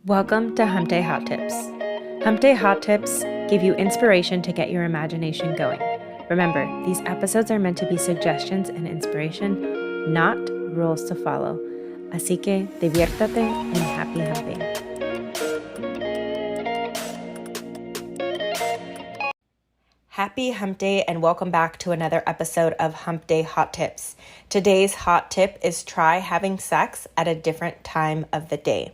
Welcome to Hump Day Hot Tips. Hump Day Hot Tips give you inspiration to get your imagination going. Remember, these episodes are meant to be suggestions and inspiration, not rules to follow. Así que diviértate and happy humping. Happy Hump Day and welcome back to another episode of Hump Day Hot Tips. Today's hot tip is try having sex at a different time of the day.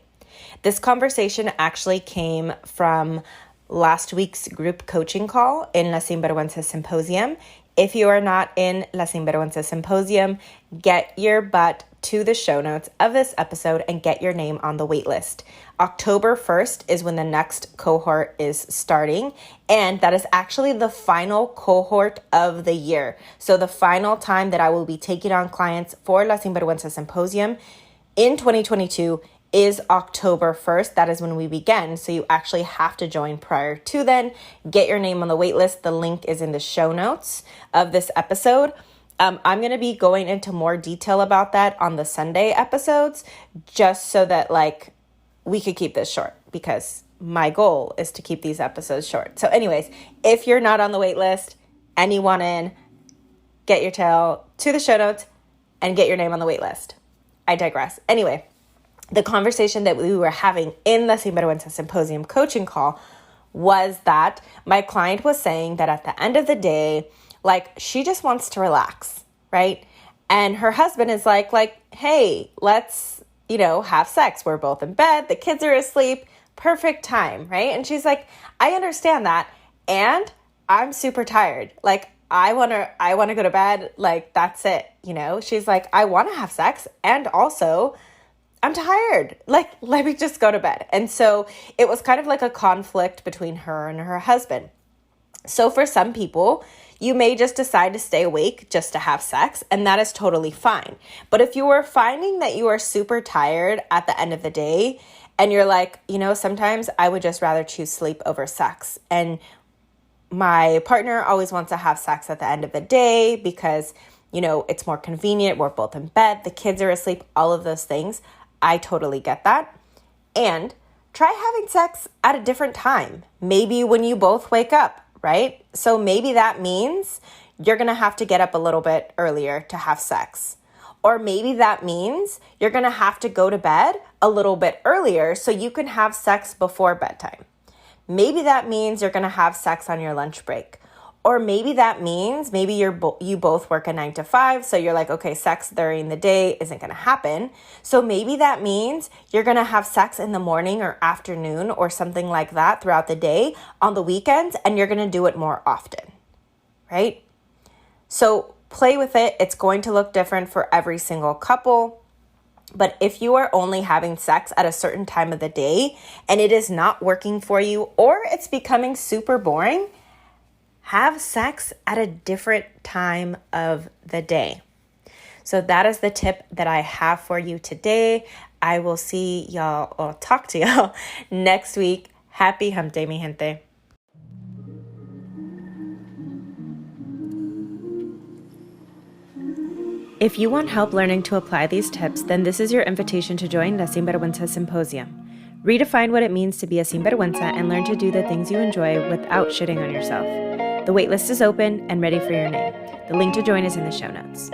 This conversation actually came from last week's group coaching call in La Sinvergüenza Symposium. If you are not in La Sinvergüenza Symposium, get your butt to the show notes of this episode and get your name on the wait list. October 1st is when the next cohort is starting, and that is actually the final cohort of the year. So the final time that I will be taking on clients for La Sinvergüenza Symposium in 2022 is October 1st. That is when we begin. So you actually have to join prior to then. Get your name on the wait list. The link is in the show notes of this episode. I'm going to be going into more detail about that on the Sunday episodes, just so that we could keep this short, because my goal is to keep these episodes short. So anyways, if you're not on the wait list and you want in, get your tail to the show notes and get your name on the wait list. I digress. Anyway, the conversation that we were having in the Sinvergüenza Symposium coaching call was that my client was saying that at the end of the day, she just wants to relax, right? And her husband is like, hey, let's, have sex. We're both in bed. The kids are asleep. Perfect time, right? And she's like, I understand that. And I'm super tired. I want to go to bed. That's it. She's like, I want to have sex. And also, I'm tired. Let me just go to bed. And so it was kind of like a conflict between her and her husband. So for some people, you may just decide to stay awake just to have sex, and that is totally fine. But if you are finding that you are super tired at the end of the day, and you're like, sometimes I would just rather choose sleep over sex. And my partner always wants to have sex at the end of the day because, it's more convenient. We're both in bed. The kids are asleep, all of those things. I totally get that. And try having sex at a different time. Maybe when you both wake up, right? So maybe that means you're going to have to get up a little bit earlier to have sex. Or maybe that means you're going to have to go to bed a little bit earlier so you can have sex before bedtime. Maybe that means you're going to have sex on your lunch break. Or maybe that means you both work a 9 to 5. So you're like, okay, sex during the day isn't going to happen. So maybe that means you're going to have sex in the morning or afternoon or something like that throughout the day on the weekends, and you're going to do it more often, right? So play with it. It's going to look different for every single couple. But if you are only having sex at a certain time of the day and it is not working for you, or it's becoming super boring, have sex at a different time of the day. So that is the tip that I have for you today. I will see y'all or talk to y'all next week. Happy Hump Day, mi gente. If you want help learning to apply these tips, then this is your invitation to join La Sinvergüenza Symposium. Redefine what it means to be a sinvergüenza and learn to do the things you enjoy without shitting on yourself. The waitlist is open and ready for your name. The link to join is in the show notes.